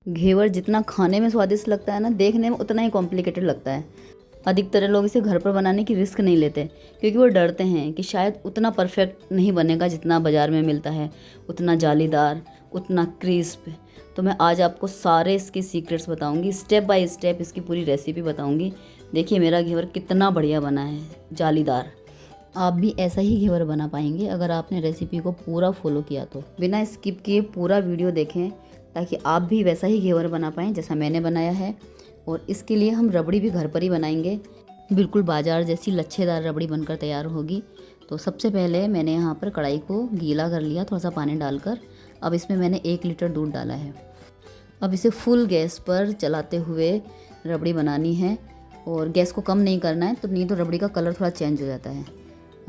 घेवर जितना खाने में स्वादिष्ट लगता है ना, देखने में उतना ही कॉम्प्लिकेटेड लगता है। अधिकतर लोग इसे घर पर बनाने की रिस्क नहीं लेते, क्योंकि वो डरते हैं कि शायद उतना परफेक्ट नहीं बनेगा जितना बाज़ार में मिलता है, उतना जालीदार, उतना क्रिस्प। तो मैं आज आपको सारे इसके सीक्रेट्स बताऊंगी, स्टेप बाय स्टेप इसकी पूरी रेसिपी बताऊंगी। देखिए मेरा घेवर कितना बढ़िया बना है, जालीदार। आप भी ऐसा ही घेवर बना पाएंगे अगर आपने रेसिपी को पूरा फॉलो किया तो। बिना स्किप किए पूरा वीडियो देखें ताकि आप भी वैसा ही घेवर बना पाएँ जैसा मैंने बनाया है। और इसके लिए हम रबड़ी भी घर पर ही बनाएंगे, बिल्कुल बाजार जैसी लच्छेदार रबड़ी बनकर तैयार होगी। तो सबसे पहले मैंने यहाँ पर कढ़ाई को गीला कर लिया थोड़ा सा पानी डालकर। अब इसमें मैंने 1 लीटर दूध डाला है। अब इसे फुल गैस पर चलाते हुए रबड़ी बनानी है, और गैस को कम नहीं करना है, तो नहीं तो रबड़ी का कलर थोड़ा चेंज हो जाता है।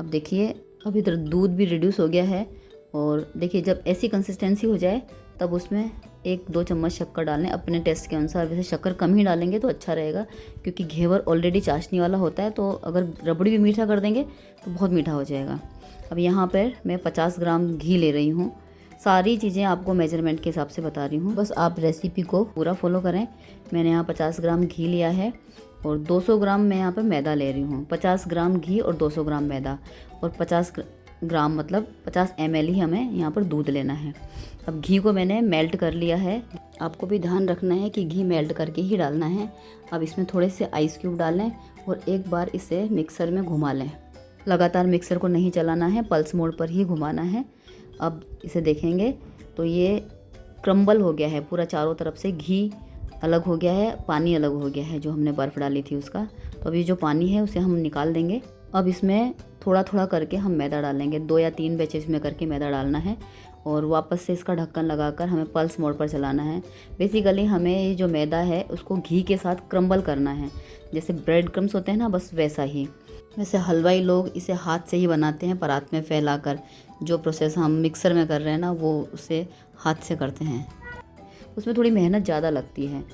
अब देखिए अब इधर दूध भी रिड्यूस हो गया है, और देखिए जब ऐसी कंसिस्टेंसी हो जाए तब उसमें 1-2 चम्मच शक्कर डालें अपने टेस्ट के अनुसार। वैसे शक्कर कम ही डालेंगे तो अच्छा रहेगा, क्योंकि घेवर ऑलरेडी चाशनी वाला होता है, तो अगर रबड़ी भी मीठा कर देंगे तो बहुत मीठा हो जाएगा। अब यहाँ पर मैं 50 ग्राम घी ले रही हूँ। सारी चीज़ें आपको मेजरमेंट के हिसाब से बता रही हूँ, बस आप रेसिपी को पूरा फॉलो करें। मैंने यहाँ 50 ग्राम घी लिया है, और 200 ग्राम मैं यहाँ पर मैदा ले रही हूँ। 50 ग्राम घी और 200 ग्राम मैदा, और 50 ग्राम मतलब 50 ml ही हमें यहाँ पर दूध लेना है। अब घी को मैंने मेल्ट कर लिया है। आपको भी ध्यान रखना है कि घी मेल्ट करके ही डालना है। अब इसमें थोड़े से आइस क्यूब डालें और एक बार इसे मिक्सर में घुमा लें। लगातार मिक्सर को नहीं चलाना है, पल्स मोड पर ही घुमाना है। अब इसे देखेंगे तो ये क्रम्बल हो गया है पूरा, चारों तरफ से घी अलग हो गया है, पानी अलग हो गया है जो हमने बर्फ़ डाली थी उसका। तो अभी जो पानी है उसे हम निकाल देंगे। अब इसमें थोड़ा थोड़ा करके हम मैदा डालेंगे, 2 या 3 बैचेस में करके मैदा डालना है, और वापस से इसका ढक्कन लगाकर हमें पल्स मोड पर चलाना है। बेसिकली हमें ये जो मैदा है उसको घी के साथ क्रम्बल करना है, जैसे ब्रेड क्रम्स होते हैं ना, बस वैसा ही। वैसे हलवाई लोग इसे हाथ से ही बनाते हैं, परात में फैलाकर। जो प्रोसेस हम मिक्सर में कर रहे हैं ना, वो उसे हाथ से करते हैं। उसमें थोड़ी मेहनत ज़्यादा लगती है,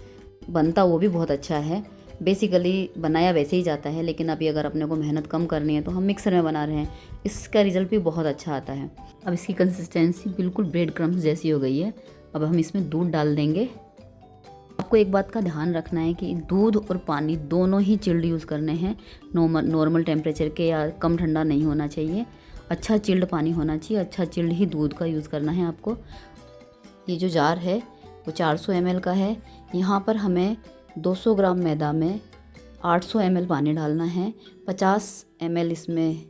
बनता वो भी बहुत अच्छा है। बेसिकली बनाया वैसे ही जाता है, लेकिन अभी अगर अपने को मेहनत कम करनी है तो हम मिक्सर में बना रहे हैं, इसका रिज़ल्ट भी बहुत अच्छा आता है। अब इसकी कंसिस्टेंसी बिल्कुल ब्रेड क्रम्स जैसी हो गई है। अब हम इसमें दूध डाल देंगे। आपको एक बात का ध्यान रखना है कि दूध और पानी दोनों ही चिल्ड यूज़ करने हैं, नॉर्मल टेम्परेचर के, या कम ठंडा नहीं होना चाहिए। अच्छा चिल्ड पानी होना चाहिए, अच्छा चिल्ड ही दूध का यूज़ करना है आपको। ये जो जार है वो 400 ml का है। यहाँ पर हमें 200 ग्राम मैदा में 800 ml पानी डालना है, 50 ml इसमें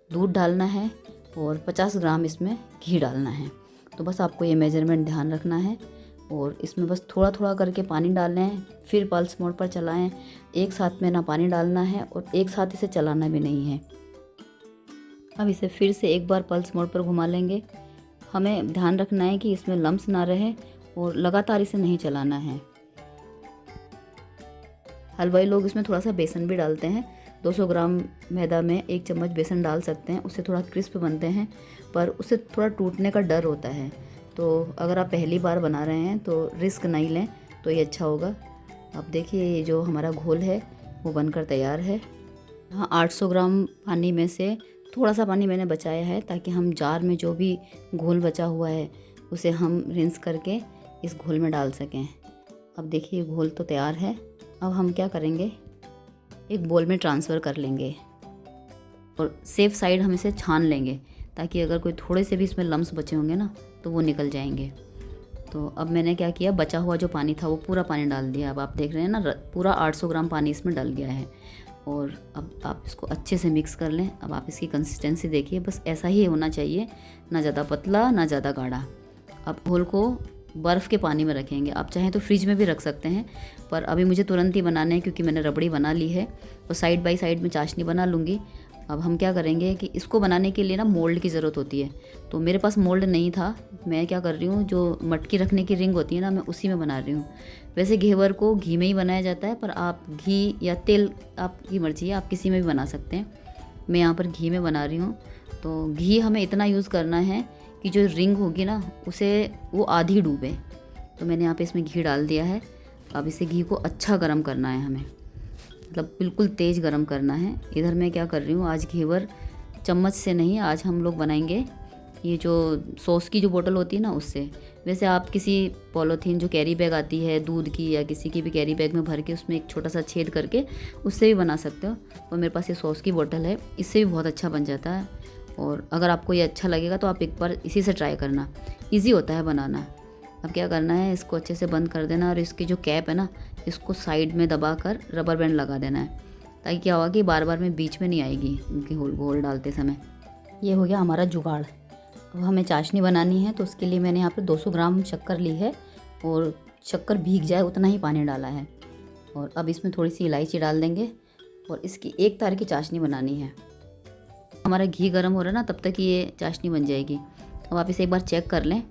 दूध डालना है, और 50 ग्राम इसमें घी डालना है। तो बस आपको ये मेजरमेंट ध्यान रखना है, और इसमें बस थोड़ा थोड़ा करके पानी डालें, फिर पल्स मोड पर चलाएं। एक साथ में ना पानी डालना है और एक साथ इसे चलाना भी नहीं है। अब इसे फिर से एक बार पल्स मोड पर घुमा लेंगे। हमें ध्यान रखना है कि इसमें लम्स ना रहे, और लगातार इसे नहीं चलाना है। हलवाई लोग इसमें थोड़ा सा बेसन भी डालते हैं। 200 ग्राम मैदा में 1 चम्मच बेसन डाल सकते हैं, उससे थोड़ा क्रिस्प बनते हैं, पर उससे थोड़ा टूटने का डर होता है। तो अगर आप पहली बार बना रहे हैं तो रिस्क नहीं लें, तो ये अच्छा होगा। अब देखिए ये जो हमारा घोल है वो बनकर तैयार है। हाँ, 800 ग्राम पानी में से थोड़ा सा पानी मैंने बचाया है, ताकि हम जार में जो भी घोल बचा हुआ है उसे हम रिंस करके इस घोल में डाल सकें। अब देखिए घोल तो तैयार है। अब हम क्या करेंगे, एक बोल में ट्रांसफ़र कर लेंगे, और सेफ साइड हम इसे छान लेंगे, ताकि अगर कोई थोड़े से भी इसमें लम्स बचे होंगे ना तो वो निकल जाएंगे। तो अब मैंने क्या किया, बचा हुआ जो पानी था वो पूरा पानी डाल दिया। अब आप देख रहे हैं ना, पूरा 800 ग्राम पानी इसमें डल गया है। और अब आप इसको अच्छे से मिक्स कर लें। अब आप इसकी कंसिस्टेंसी देखिए, बस ऐसा ही होना चाहिए, ना ज़्यादा पतला ना ज़्यादा गाढ़ा। अब घोल को बर्फ़ के पानी में रखेंगे, आप चाहें तो फ्रिज में भी रख सकते हैं, पर अभी मुझे तुरंत ही बनाना है क्योंकि मैंने रबड़ी बना ली है, और साइड बाय साइड में चाशनी बना लूँगी। अब हम क्या करेंगे कि इसको बनाने के लिए ना मोल्ड की ज़रूरत होती है, तो मेरे पास मोल्ड नहीं था। मैं क्या कर रही हूँ, जो मटकी रखने की रिंग होती है ना, मैं उसी में बना रही हूँ। वैसे घेवर को घी में ही बनाया जाता है, पर आप घी या तेल आपकी मर्ज़ी है, आप किसी में भी बना सकते हैं। मैं यहाँ पर घी में बना रही हूँ। तो घी हमें इतना यूज़ करना है कि जो रिंग होगी ना उसे वो आधी डूबे। तो मैंने यहाँ पे इसमें घी डाल दिया है। अब इसे घी को अच्छा गर्म करना है हमें, मतलब बिल्कुल तेज़ गर्म करना है। इधर मैं क्या कर रही हूँ, आज घेवर चम्मच से नहीं, आज हम लोग बनाएंगे ये जो सॉस की जो बोतल होती है ना उससे। वैसे आप किसी पॉलीथीन जो कैरी बैग आती है दूध की या किसी की भी कैरी बैग में भर के उसमें एक छोटा सा छेद करके उससे भी बना सकते हो। और मेरे पास ये सॉस की बोतल है, इससे भी बहुत अच्छा बन जाता है। और अगर आपको ये अच्छा लगेगा तो आप एक बार इसी से ट्राई करना, ईजी होता है बनाना। अब क्या करना है, इसको अच्छे से बंद कर देना और इसकी जो कैप है ना इसको साइड में दबा कर रबर बैंड लगा देना है, ताकि क्या होगा कि बार बार में बीच में नहीं आएगी उनके घोल डालते समय। ये हो गया हमारा जुगाड़। अब हमें चाशनी बनानी है तो उसके लिए मैंने यहाँ पे 200 ग्राम शक्कर ली है और शक्कर भीग जाए उतना ही पानी डाला है। और अब इसमें थोड़ी सी इलायची डाल देंगे और इसकी एक तार की चाशनी बनानी है। हमारा घी गर्म हो रहा है ना, तब तक ये चाशनी बन जाएगी। अब आप इसे एक बार चेक कर लें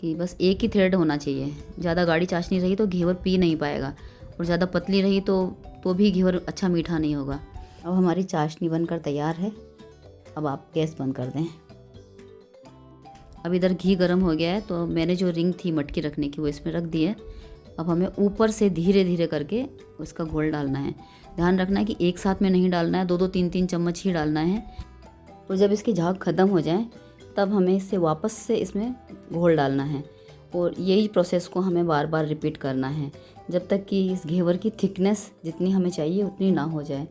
कि बस एक ही थ्रेड होना चाहिए। ज़्यादा गाढ़ी चाशनी रही तो घेवर पी नहीं पाएगा और ज़्यादा पतली रही तो भी घेवर अच्छा मीठा नहीं होगा। अब हमारी चाशनी बनकर तैयार है। अब आप गैस बंद कर दें। अब इधर घी गर्म हो गया है तो मैंने जो रिंग थी मटकी रखने की वो इसमें रख दी है। अब हमें ऊपर से धीरे धीरे करके उसका घोल डालना है। ध्यान रखना है कि एक साथ में नहीं डालना है, 2-2 3-3 चम्मच ही डालना है। और जब इसकी झाग ख़त्म हो जाए तब हमें इससे वापस से इसमें घोल डालना है। और यही प्रोसेस को हमें बार बार रिपीट करना है जब तक कि इस घेवर की थिकनेस जितनी हमें चाहिए उतनी ना हो जाए।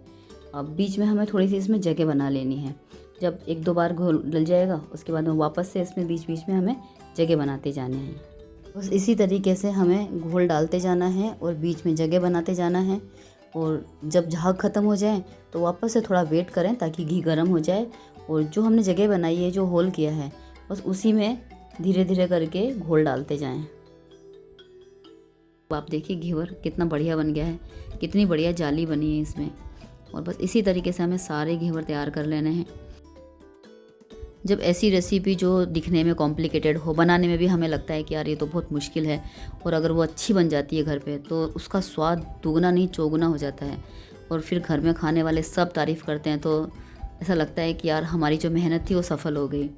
अब बीच में हमें थोड़ी सी इसमें जगह बना लेनी है। जब 1-2 बार घोल डल जाएगा उसके बाद में वापस से इसमें बीच बीच में हमें जगह बनाते जाने हैं। बस इसी तरीके से हमें घोल डालते जाना है और बीच में जगह बनाते जाना है। और जब झाग ख़त्म हो जाए तो वापस से थोड़ा वेट करें ताकि घी गर्म हो जाए। और जो हमने जगह बनाई है, जो होल किया है, बस उसी में धीरे धीरे करके घोल डालते जाएं। आप देखिए घेवर कितना बढ़िया बन गया है, कितनी बढ़िया जाली बनी है इसमें। और बस इसी तरीके से हमें सारे घेवर तैयार कर लेने हैं। जब ऐसी रेसिपी जो दिखने में कॉम्प्लिकेटेड हो, बनाने में भी हमें लगता है कि यार ये तो बहुत मुश्किल है, और अगर वो अच्छी बन जाती है घर पे तो उसका स्वाद दुगना नहीं चौगुना हो जाता है। और फिर घर में खाने वाले सब तारीफ़ करते हैं तो ऐसा लगता है कि यार हमारी जो मेहनत थी वो सफल हो गई।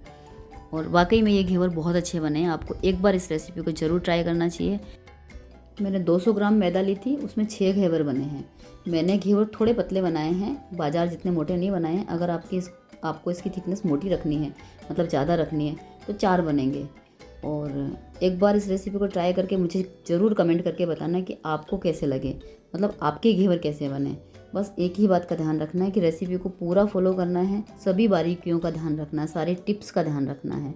और वाकई में ये घेवर बहुत अच्छे बने हैं। आपको एक बार इस रेसिपी को ज़रूर ट्राई करना चाहिए। मैंने 200 ग्राम मैदा ली थी, उसमें 6 घेवर बने हैं। मैंने घेवर थोड़े पतले बनाए हैं, बाजार जितने मोटे नहीं बनाए हैं। अगर आपको इसकी थिकनेस मोटी रखनी है, मतलब ज़्यादा रखनी है, तो 4 बनेंगे। और एक बार इस रेसिपी को ट्राई करके मुझे ज़रूर कमेंट करके बताना कि आपको कैसे लगे, मतलब आपके घेवर कैसे बने। बस एक ही बात का ध्यान रखना है कि रेसिपी को पूरा फॉलो करना है, सभी बारीकियों का ध्यान रखना है, सारे टिप्स का ध्यान रखना है,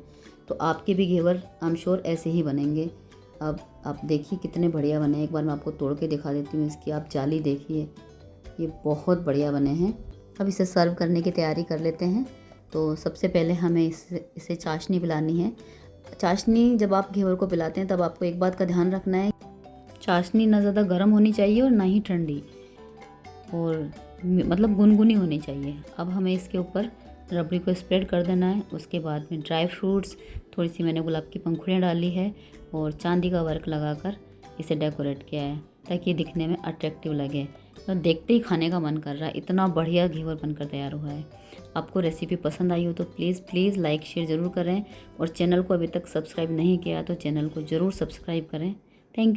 तो आपके भी घेवर आई एम श्योर ऐसे ही बनेंगे। अब आप देखिए कितने बढ़िया बने। एक बार मैं आपको तोड़ के दिखा देती हूँ इसकी, आप जाली देखिए, ये बहुत बढ़िया बने हैं। अब इसे सर्व करने की तैयारी कर लेते हैं। तो सबसे पहले हमें इसे चाशनी पिलानी है। चाशनी जब आप घेवर को पिलाते हैं तब आपको एक बात का ध्यान रखना है, चाशनी ना ज़्यादा गर्म होनी चाहिए और ना ही ठंडी, और मतलब गुनगुनी होनी चाहिए। अब हमें इसके ऊपर रबड़ी को स्प्रेड कर देना है। उसके बाद में ड्राई फ्रूट्स, थोड़ी सी मैंने गुलाब की पंखुड़ियाँ डाली है और चांदी का वर्क लगाकर इसे डेकोरेट किया है ताकि ये दिखने में अट्रैक्टिव लगे। तो देखते ही खाने का मन कर रहा है, इतना बढ़िया घेवर बनकर तैयार हुआ है। आपको रेसिपी पसंद आई हो तो प्लीज़ लाइक शेयर ज़रूर करें, और चैनल को अभी तक सब्सक्राइब नहीं किया तो चैनल को ज़रूर सब्सक्राइब करें। Thank you.